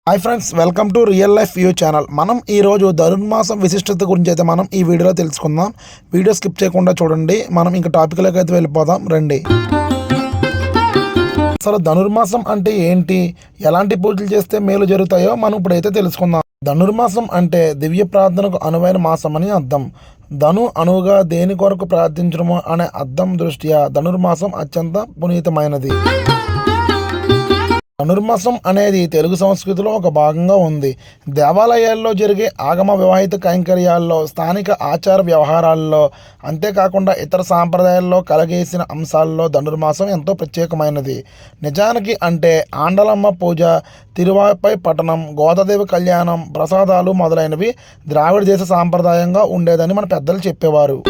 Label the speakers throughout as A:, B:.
A: Hi friends, welcome to real life view channel. మనం ఈరోజు ధనుర్మాసం విశిష్టత గురించి అయితే మనం ఈ వీడియోలో తెలుసుకుందాం. వీడియో స్కిప్ చేయకుండా చూడండి. మనం ఇంకా టాపిక్లోకి అయితే వెళ్ళిపోదాం రండి. అసలు ధనుర్మాసం అంటే ఏంటి, ఎలాంటి పూజలు చేస్తే మేలు జరుగుతాయో మనం ఇప్పుడైతే తెలుసుకుందాం. ధనుర్మాసం అంటే దివ్య ప్రార్థనకు అనువైన మాసం అని అర్థం. ధను అనువుగా దేని కొరకు ప్రార్థించడము అనే అర్థం దృష్ట్యా ధనుర్మాసం అత్యంత పునీతమైనది. ధనుర్మాసం అనేది తెలుగు సంస్కృతిలో ఒక భాగంగా ఉంది. దేవాలయాల్లో జరిగే ఆగమ వివాహిత కైంకర్యాల్లో, స్థానిక ఆచార వ్యవహారాల్లో, అంతేకాకుండా ఇతర సాంప్రదాయాల్లో కలగేసిన అంశాల్లో ధనుర్మాసం ఎంతో ప్రత్యేకమైనది. నిజానికి అంటే ఆండలమ్మ పూజ, తిరువాపై పఠనం, గోదాదేవి కళ్యాణం, ప్రసాదాలు మొదలైనవి ద్రావిడ దేశ సాంప్రదాయంగా ఉండేదని మన పెద్దలు చెప్పేవారు.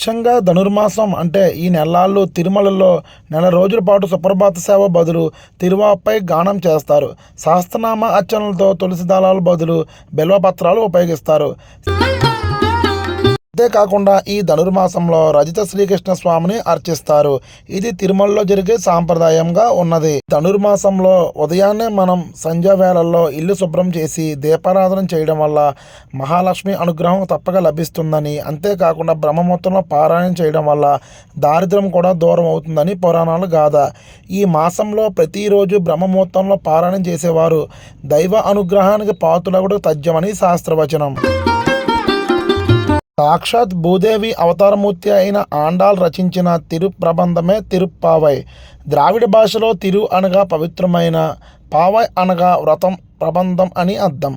A: ముఖ్యంగా ధనుర్మాసం అంటే ఈ నెలల్లో తిరుమలలో నెల రోజుల పాటు సుప్రభాత సేవ బదులు తిరువాపై గానం చేస్తారు. సహస్రనామ అర్చనలతో తులసి దళాల బదులు బిల్వపత్రాలు ఉపయోగిస్తారు. అంతేకాకుండా ఈ ధనుర్మాసంలో రజిత శ్రీకృష్ణ స్వామిని అర్చిస్తారు. ఇది తిరుమలలో జరిగే సాంప్రదాయంగా ఉన్నది. ధనుర్మాసంలో ఉదయాన్నే మనం సంధ్యా వేళల్లో ఇల్లు శుభ్రం చేసి దీపారాధన చేయడం వల్ల మహాలక్ష్మి అనుగ్రహం తప్పక లభిస్తుందని, అంతేకాకుండా బ్రహ్మముహూర్తంలో పారాయణం చేయడం వల్ల దారిద్ర్యం కూడా దూరం అవుతుందని పురాణాలు గాథ. ఈ మాసంలో ప్రతిరోజు బ్రహ్మముహూర్తంలో పారాయణం చేసేవారు దైవ అనుగ్రహానికి పాత్రులగుట తథ్యమని శాస్త్రవచనం. సాక్షాత్ భూదేవి అవతారమూర్తి అయిన ఆండాల్ రచించిన తిరు ప్రబంధమే తిరుప్పావై. ద్రావిడ భాషలో తిరు అనగా పవిత్రమైన, పావై అనగా వ్రతం, ప్రబంధం అని అర్థం.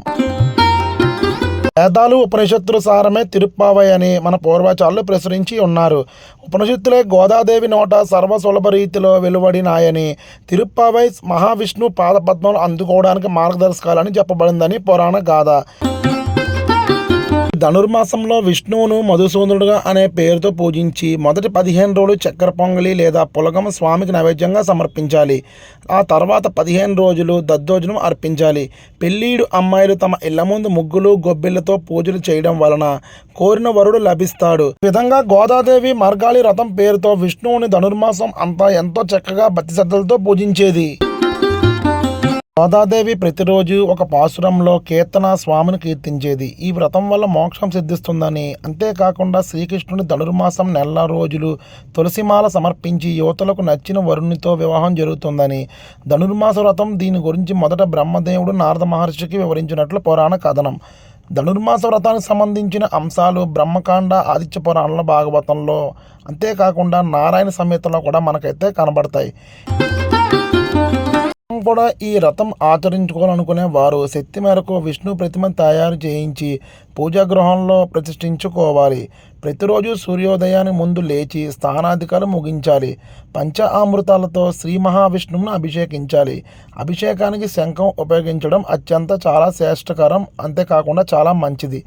A: వేదాలు ఉపనిషత్తుల సారమే తిరుప్పావై అని మన పూర్వాచారులు ప్రచురించి ఉన్నారు. ఉపనిషత్తులే గోదాదేవి నోట సర్వసులభ రీతిలో వెలువడినాయని, తిరుప్పావై మహావిష్ణు పాదపద్మలు అందుకోవడానికి మార్గదర్శకాలని చెప్పబడిందని పురాణ గాథ. ధనుర్మాసంలో విష్ణువును మధుసూదనుడుగా అనే పేరుతో పూజించి మొదటి 15 రోజులు చక్కెర పొంగలి లేదా పులగం స్వామికి నైవేద్యంగా సమర్పించాలి. ఆ తర్వాత 15 రోజులు దద్దోజనం అర్పించాలి. పెళ్ళీడు అమ్మాయిలు తమ ఇళ్ల ముందు ముగ్గులు గొబ్బిళ్లతో పూజలు చేయడం వలన కోరిన వరుడు లభిస్తాడు. ఈ విధంగా గోదాదేవి మార్గాళి రథం పేరుతో విష్ణువుని ధనుర్మాసం అంతా ఎంతో చక్కగా భక్తి శ్రద్ధలతో పూజించేది. గోదాదేవి ప్రతిరోజు ఒక పాసురంలో కీర్తన స్వామిని కీర్తించేది. ఈ వ్రతం వల్ల మోక్షం సిద్ధిస్తుందని, అంతేకాకుండా శ్రీకృష్ణుని ధనుర్మాసం నెల రోజులు తులసిమాల సమర్పించి యువతులకు నచ్చిన వరుణితో వివాహం జరుగుతుందని, ధనుర్మాస వ్రతం దీని గురించి మొదట బ్రహ్మదేవుడు నారద మహర్షికి వివరించినట్లు పురాణ కథనం. ధనుర్మాస వ్రతానికి సంబంధించిన అంశాలు బ్రహ్మకాండ, ఆదిత్య పురాణంలో, భాగవతంలో, అంతేకాకుండా నారాయణ సంహితలో కూడా మనకైతే కనబడతాయి. కూడా ఈ వ్రతం ఆచరించుకోవాలనుకునే వారు శక్తి మేరకు విష్ణు ప్రతిమను తయారు చేయించి పూజాగృహంలో ప్రతిష్ఠించుకోవాలి. ప్రతిరోజు సూర్యోదయానికి ముందు లేచి స్నానాధికాలు ముగించాలి. పంచ అమృతాలతో శ్రీ మహావిష్ణువును అభిషేకించాలి. అభిషేకానికి శంఖం ఉపయోగించడం చాలా శ్రేష్టకరం, అంతేకాకుండా చాలా మంచిది.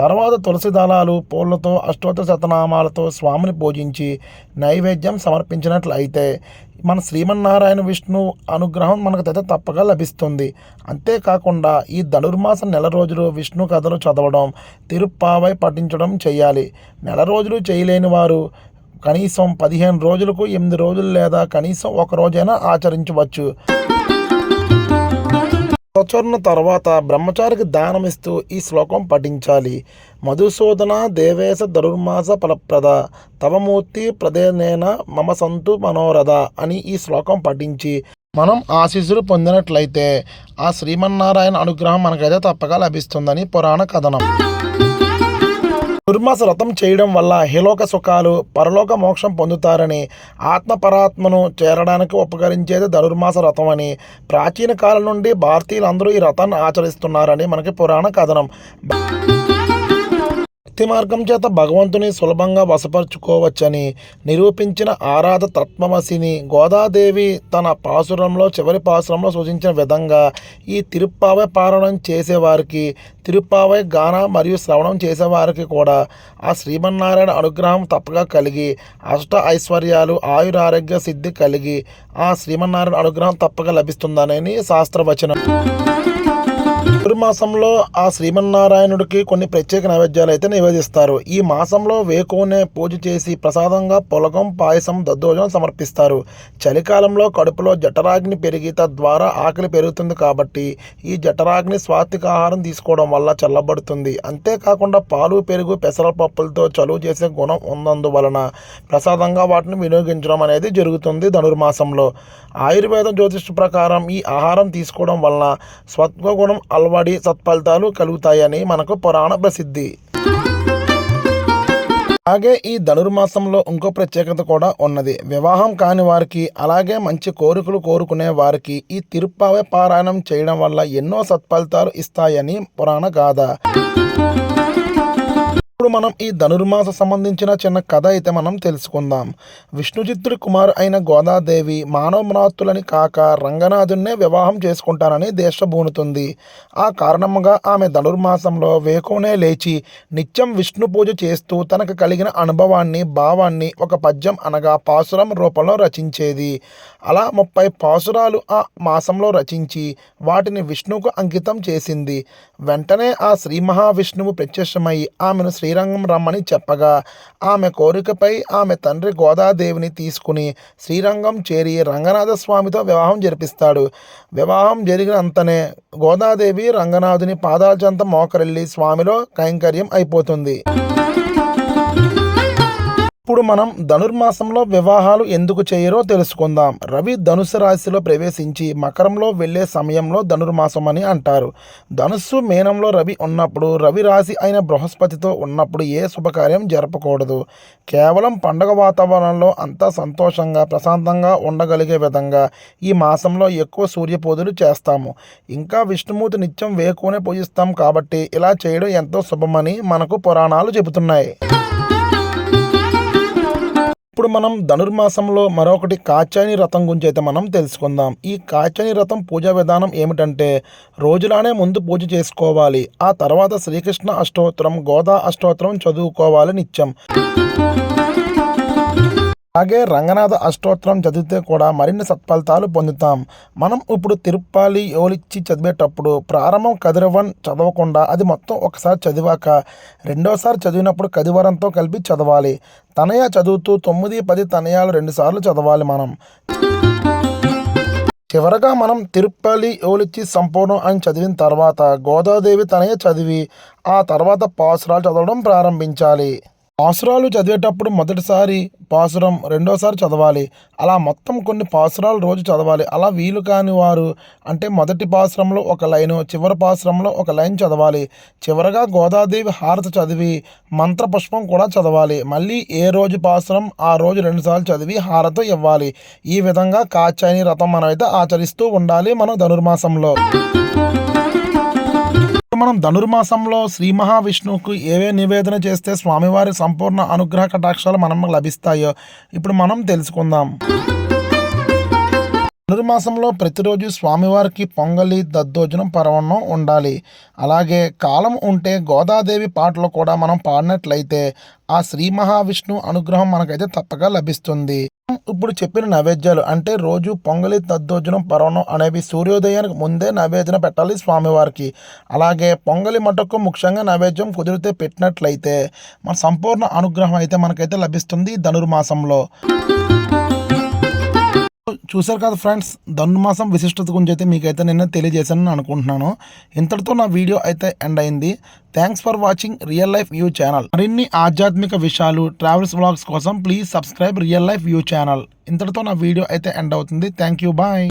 A: తర్వాత తులసి దళాలు, పూలతో అష్టోత్తర శతనామాలతో స్వామిని పూజించి నైవేద్యం సమర్పించినట్లయితే మన శ్రీమన్నారాయణ విష్ణు అనుగ్రహం మనకైతే తప్పగా లభిస్తుంది. అంతేకాకుండా ఈ ధనుర్మాస నెల రోజులు విష్ణు కథలు చదవడం, తిరుప్పావై పఠించడం చేయాలి. నెల రోజులు చేయలేని వారు కనీసం 15 రోజులకు 8 రోజులు లేదా కనీసం 1 రోజైనా ఆచరించవచ్చు. ప్రచురణ తర్వాత బ్రహ్మచారికి దానమిస్తూ ఈ శ్లోకం పఠించాలి. మధుసూదన దేవేశ ధనుర్మాస ఫలప్రద తవమూర్తి ప్రదేనేన మమ సంతు మనోరథ అని ఈ శ్లోకం పఠించి మనం ఆశీస్సులు పొందినట్లయితే ఆ శ్రీమన్నారాయణ అనుగ్రహం మనకైతే తప్పగా లభిస్తుందని పురాణ కథనం. ధనుర్మాస వ్రతం చేయడం వల్ల ఇహలోక సుఖాలు, పరలోక మోక్షం పొందుతారని, ఆత్మపరాత్మను చేరడానికి ఉపకరించేది ధనుర్మాస వ్రతం అని ప్రాచీన కాలం నుండి భారతీయులందరూ ఈ వ్రతాన్ని ఆచరిస్తున్నారని మనకి పురాణ కథనం. భక్తి మార్గం చేత భగవంతుని సులభంగా వశపరుచుకోవచ్చని నిరూపించిన ఆరాధ తత్వమసిని గోదాదేవి తన పాసురంలో చివరి పాసురంలో సూచించిన విధంగా ఈ తిరుప్పావై పారాయణం చేసేవారికి, తిరుప్పావై గాన మరియు శ్రవణం చేసేవారికి కూడా ఆ శ్రీమన్నారాయణ అనుగ్రహం తప్పగా కలిగి అష్ట ఐశ్వర్యాలు, ఆయురారోగ్య సిద్ధి కలిగి ఆ శ్రీమన్నారాయణ అనుగ్రహం తప్పగా లభిస్తుందని శాస్త్రవచనం. ధనుర్మాసంలో ఆ శ్రీమన్నారాయణుడికి కొన్ని ప్రత్యేక నైవేద్యాలు అయితే నివేదిస్తారు. ఈ మాసంలో వేకువనే పూజ చేసి ప్రసాదంగా పులగం, పాయసం, దద్దోజనం సమర్పిస్తారు. చలికాలంలో కడుపులో జఠరాగ్ని పెరిగి తద్వారా ఆకలి పెరుగుతుంది కాబట్టి ఈ జఠరాగ్ని సాత్విక ఆహారం తీసుకోవడం వల్ల చల్లబడుతుంది. అంతేకాకుండా పాలు, పెరుగు, పెసరపప్పులతో చలువ చేసే గుణం ఉన్నందువలన ప్రసాదంగా వాటిని వినియోగించడం అనేది జరుగుతుంది ధనుర్మాసంలో. ఆయుర్వేదం జ్యోతిష్ ప్రకారం ఈ ఆహారం తీసుకోవడం వలన స్వత్వగుణం అలవాడి సత్ఫలితాలు కలుగుతాయని మనకు పురాణ ప్రసిద్ధి. అలాగే ఈ ధనుర్మాసంలో ఇంకో ప్రత్యేకత కూడా ఉన్నది. వివాహం కాని వారికి, అలాగే మంచి కోరికలు కోరుకునే వారికి ఈ తిరుప్పావై పారాయణం చేయడం వల్ల ఎన్నో సత్ఫలితాలు ఇస్తాయని పురాణ గాథ. ఇప్పుడు మనం ఈ ధనుర్మాస సంబంధించిన చిన్న కథ అయితే మనం తెలుసుకుందాం. విష్ణుచిత్తుడి కుమారు అయిన గోదాదేవి మానవమనాథులని కాక రంగనాథున్నే వివాహం చేసుకుంటానని దీక్షబూనుతుంది. ఆ కారణముగా ఆమె ధనుర్మాసంలో వేకువనే లేచి నిత్యం విష్ణు పూజ చేస్తూ తనకు కలిగిన అనుభవాన్ని, భావాన్ని ఒక పద్యం అనగా పాసురం రూపంలో రచించేది. అలా 30 పాసురాలు ఆ మాసంలో రచించి వాటిని విష్ణువుకు అంకితం చేసింది. వెంటనే ఆ శ్రీ మహావిష్ణువు ప్రత్యక్షమై ఆమెను శ్రీరంగం రమ్మని చెప్పగా ఆమె కోరికపై ఆమె తండ్రి గోదాదేవిని తీసుకుని శ్రీరంగం చేరి రంగనాథ స్వామితో వివాహం జరిపిస్తాడు. వివాహం జరిగినంతనే గోదాదేవి రంగనాథుని పాదాల చెంత మోకరిల్లి స్వామిలో కైంకర్యం అయిపోతుంది. ఇప్పుడు మనం ధనుర్మాసంలో వివాహాలు ఎందుకు చేయరో తెలుసుకుందాం. రవి ధనుసు రాశిలో ప్రవేశించి మకరంలో వెళ్ళే సమయంలో ధనుర్మాసం అని అంటారు. ధనుస్సు మీనంలో రవి ఉన్నప్పుడు, రవి రాశి అయిన బృహస్పతితో ఉన్నప్పుడు ఏ శుభకార్యం జరపకూడదు. కేవలం పండగ వాతావరణంలో అంతా సంతోషంగా, ప్రశాంతంగా ఉండగలిగే విధంగా ఈ మాసంలో ఎక్కువ సూర్య పూజలు చేస్తాము. ఇంకా విష్ణుమూర్తి నిత్యం వేకువనే పూజిస్తాం కాబట్టి ఇలా చేయడం ఎంతో శుభమని మనకు పురాణాలు చెబుతున్నాయి. ఇప్పుడు మనం ధనుర్మాసంలో మరొకటి కాత్యాయని వ్రతం గురించి అయితే మనం తెలుసుకుందాం. ఈ కాత్యాయని వ్రతం పూజా విధానం ఏమిటంటే రోజులానే ముందు పూజ చేసుకోవాలి. ఆ తర్వాత శ్రీకృష్ణ అష్టోత్తరం, గోదా అష్టోత్తరం చదువుకోవాలి నిత్యం. అలాగే రంగనాథ అష్టోత్తరం చదివితే కూడా మరిన్ని సత్ఫలితాలు పొందుతాం. మనం ఇప్పుడు తిరుప్పాలి యోలిచ్చి చదివేటప్పుడు ప్రారంభం కదిరవన్ చదవకుండా అది మొత్తం ఒకసారి చదివాక రెండోసారి చదివినప్పుడు కదివరంతో కలిపి చదవాలి. తనయ చదువుతూ 9, 10 తనయాలు 2 సార్లు చదవాలి. మనం చివరగా మనం తిరుప్పాలి యోలిచ్చి సంపూర్ణం అని చదివిన తర్వాత గోదాదేవి తనయ చదివి ఆ తర్వాత పాసురాలు చదవడం ప్రారంభించాలి. పాసురాలు చదివేటప్పుడు మొదటిసారి పాసురం, రెండోసారి చదవాలి. అలా మొత్తం కొన్ని పాసురాలు రోజు చదవాలి. అలా వీలు కాని వారు అంటే మొదటి పాసురంలో ఒక లైను, చివరి పాసురంలో ఒక లైన్ చదవాలి. చివరగా గోదాదేవి హారతి చదివి మంత్రపుష్పం కూడా చదవాలి. మళ్ళీ ఏ రోజు పాసురం ఆ రోజు 2 సార్లు చదివి హారతి ఇవ్వాలి. ఈ విధంగా కాత్యాయని వ్రతం మనమైతే ఆచరిస్తూ ఉండాలి మనం ధనుర్మాసంలో. మనం ధనుర్మాసంలో శ్రీ మహావిష్ణువుకు ఏవే నివేదన చేస్తే స్వామివారి సంపూర్ణ అనుగ్రహ కటాక్షాలు మనకు లభిస్తాయో ఇప్పుడు మనం తెలుసుకుందాం. ధనుర్మాసంలో ప్రతిరోజు స్వామివారికి పొంగలి, దద్దోజనం, పరవన్నం ఉండాలి. అలాగే కాలం ఉంటే గోదాదేవి పాటలు కూడా మనం పాడినట్లయితే ఆ శ్రీ మహావిష్ణువు అనుగ్రహం మనకైతే తప్పక లభిస్తుంది. ఇప్పుడు చెప్పిన నైవేద్యాలు అంటే రోజు పొంగలి, దద్దోజనం, పరవన్నం అనేవి సూర్యోదయానికి ముందే నైవేద్యం పెట్టాలి స్వామివారికి. అలాగే పొంగలి మటుకు ముఖ్యంగా నైవేద్యం కుదిరితే పెట్టినట్లయితే మన సంపూర్ణ అనుగ్రహం అయితే మనకైతే లభిస్తుంది ధనుర్మాసంలో. చూశారు కదా ఫ్రెండ్స్, ధనుర్మాసం విశిష్టత గురించి అయితే మీకైతే నేను తెలియజేశానని అనుకుంటున్నాను. ఇంతటితో నా వీడియో అయితే ఎండ్ అయింది. Thanks for watching real life view channel. మరిన్ని ఆధ్యాత్మిక విషయాలు, ట్రావెల్స్ వ్లాగ్స్ కోసం please subscribe real life view channel. ఇంతటితో నా వీడియో అయితే ఎండ్ అవుతుంది. Thank you, bye.